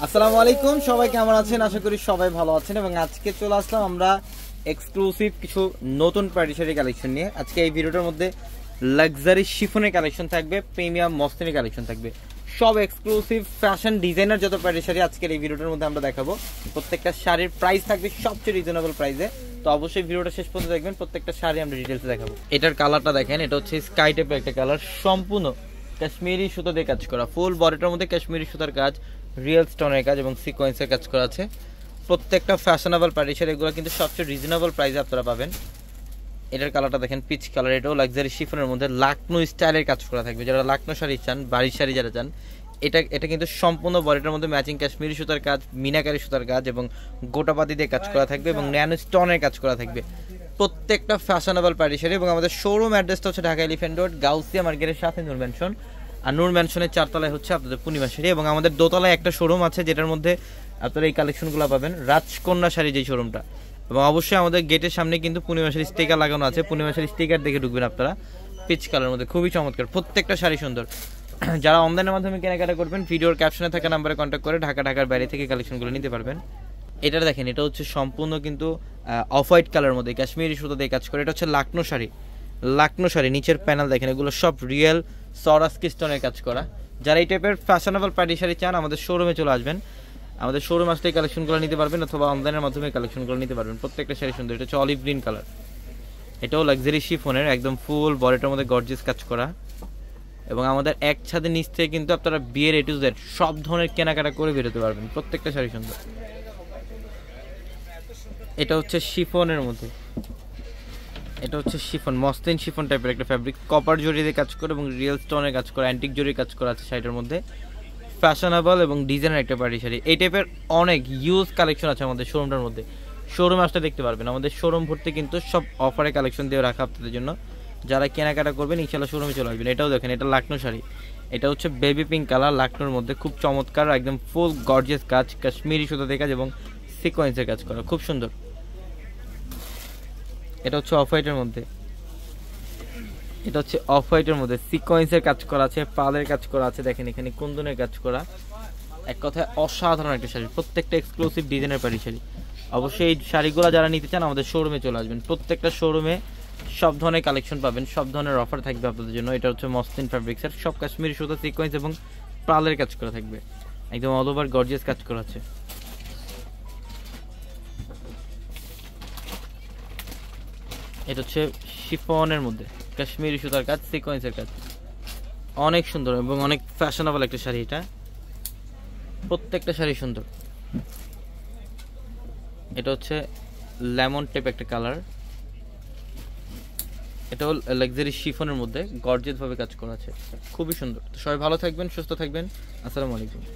আসসালামু আলাইকুম, সবাই কেমন আছেন? আশা করি সবাই ভালো আছেন। এবং আজকে চলে আসলাম আমরা এক্সক্লুসিভ কিছু নতুন পার্টি শাড়ি কালেকশন নিয়ে। আজকে এই ভিডিওটার মধ্যে লাক্সারি শিফনের কালেকশন থাকবে, প্রিমিয়াম মসলিনের কালেকশন থাকবে, সব এক্সক্লুসিভ ফ্যাশন ডিজাইনার যত পার্টি শাড়ি আজকের এই ভিডিওটার মধ্যে আমরা দেখাবো। প্রত্যেকটা শাড়ির প্রাইস থাকবে সবচেয়ে রিজনেবল প্রাইসে, তো অবশ্যই ভিডিওটা শেষ পর্যন্ত দেখবেন। প্রত্যেকটা শাড়ি আমরা ডিটেলসে দেখাবো। এটার কালারটা দেখেন, এটা হচ্ছে স্কাই টাইপের একটা কালার, সম্পূর্ণ কাশ্মীরি সুতো দিয়ে কাজ করা, ফুল বডিটার মধ্যে কাশ্মীরি সুতার কাজ, রিয়েল স্টোনের কাজ এবং সিকোয়েন্সের কাজ করা আছে। প্রত্যেকটা ফ্যাশনেবল পার্টি শাড়ি, এগুলো কিন্তু সবচেয়ে রিজনেবল প্রাইসে আপনারা পাবেন। এটার কালারটা দেখেন পিচ কালার, এটাও লাক্সারি শিফনের মধ্যে লাকনো স্টাইলের কাজ করা থাকবে। যারা লাকনো শাড়ি চান, বাড়ির শাড়ি যারা চান, এটা কিন্তু সম্পূর্ণ বডিটার মধ্যে ম্যাচিং কাশ্মীরি সুতার কাজ, মিনাকারি সুতার কাজ এবং গোটাপাতি দিয়ে কাজ করা থাকবে এবং ন্যানো স্টোনের কাজ করা থাকবে। প্রত্যেকটা ফ্যাশনেবল পার্টি শাড়ি। এবং আমাদের শোরুম অ্যাড্রেসটা হচ্ছে ঢাকা এলিফ্যান্ট রোড, গাউসিয়া মার্কেটের সাথে নূর ম্যানশন। আর নূর ম্যানশনের 4 তলায় হচ্ছে আপনাদের পূর্ণিমা শাড়ি, এবং আমাদের দোতলায় একটা শোরুম আছে যেটার মধ্যে আপনারা এই কালেকশনগুলো পাবেন, রাজকন্যা শাড়ি যেই শোরুমটা। এবং অবশ্যই আমাদের গেটের সামনে কিন্তু পূর্ণিমা শাড়ি স্টিকার লাগানো আছে, পূর্ণিমা শাড়ি স্টিকার দেখে ঢুকবেন আপনারা। পিচ কালারের মধ্যে খুবই চমৎকার, প্রত্যেকটা শাড়ি সুন্দর। যারা অনলাইনের মাধ্যমে কেনাকাটা করবেন, ভিডিওর ক্যাপশনে থাকা নাম্বারে কন্ট্যাক্ট করে ঢাকার বাইরে থেকে কালেকশনগুলো নিতে পারবেন। এটা দেখেন, এটা হচ্ছে সম্পূর্ণ কিন্তু অফ হোয়াইট কালারের মধ্যে কাশ্মীরি সুতো দিয়ে কাজ করে। এটা হচ্ছে লাকনো শাড়ি, নিচের প্যানেল দেখেন, এগুলো সব রিয়েল সরাসকি স্টোনের কাজ করা। যারা এই টাইপের ফ্যাশনেবল পার্টি শাড়ি চান, আমাদের শোরুমে চলে আসবেন। আমাদের শোরুম আসলে এই কালেকশনগুলো নিতে পারবেন, অথবা অনলাইনের মাধ্যমে কালেকশনগুলো নিতে পারবেন। প্রত্যেকটা শাড়ি সুন্দর। এটা হচ্ছে অলিভ গ্রিন কালার, এটাও লাক্সারি শিফনের, একদম ফুল বডিটার মধ্যে গর্জিয়াস কাজ করা। এবং আমাদের এক ছাদের নিচ থেকে কিন্তু আপনারা বিয়ের এ টু জেড সব ধরনের কেনাকাটা করে বেরোতে পারবেন। প্রত্যেকটা শাড়ি সুন্দর। এটা হচ্ছে শিফনের মধ্যে, এটা হচ্ছে শিফন, মসলিন শিফন টাইপের একটা ফ্যাব্রিক, কপার জরি দিয়ে কাজ করে এবং রিয়েল স্টোনের কাজ করা, অ্যান্টিক জরির কাজ করা আছে শাড়িটার মধ্যে। ফ্যাশনেবল এবং ডিজাইনের একটা পার্টি শাড়ি। এই টাইপের অনেক ইউজ কালেকশন আছে আমাদের শোরুমটার মধ্যে, শোরুমে আসলে দেখতে পারবেন। আমাদের শোরুম ভর্তি কিন্তু সব অফারে কালেকশন দিয়ে রাখা আপনাদের জন্য। যারা কেনাকাটা করবেন ইনশাল্লাহ শোরুমে চলে আসবেন। এটাও দেখেন, এটা লাকনো শাড়ি, এটা হচ্ছে বেবি পিঙ্ক কালার, লাকনোর মধ্যে খুব চমৎকার, একদম ফুল গর্জিয়াস কাজ, কাশ্মীরি সুতো দিয়ে কাজ এবং সিকোয়েন্সের কাজ করা, খুব সুন্দর। এটা হচ্ছে অফ হোয়াইটের মধ্যে, এটা হচ্ছে অফ হোয়াইটের মধ্যে সিকোয়েন্সের কাজ করা আছে, পালের কাজ করা আছে, দেখেন এখানে কুন্দনের কাজ করা। এক কথায় অসাধারণ একটা শাড়ি, প্রত্যেকটা এক্সক্লুসিভ ডিজাইনের পার্টি শাড়ি। অবশ্যই এই শাড়িগুলো যারা নিতে চান আমাদের শোরুমে চলে আসবেন। প্রত্যেকটা শোরুমে সব ধরনের কালেকশন পাবেন, সব ধরনের অফার থাকবে আপনাদের জন্য। এটা হচ্ছে মসলিন ফ্যাব্রিক্সের, সব কাশ্মীরি সুতো, সিকোয়েন্স এবং পালের কাজ করা থাকবে, একদম অল ওভার গর্জিয়াস কাজ করা আছে। এটা হচ্ছে শিফনের মধ্যে কাশ্মীরি সুতার কাজ, সিকোয়েন্সের কাজ, অনেক সুন্দর এবং অনেক ফ্যাশনেবল একটা শাড়ি। এটা প্রত্যেকটা শাড়ি সুন্দর। এটা হচ্ছে লেমন টাইপ একটা কালার, এটাও লাক্সারি শিফনের মধ্যে গর্জিয়াস ভাবে কাজ করা আছে, খুবই সুন্দর। তো সবাই ভালো থাকবেন, সুস্থ থাকবেন। আসসালামু আলাইকুম।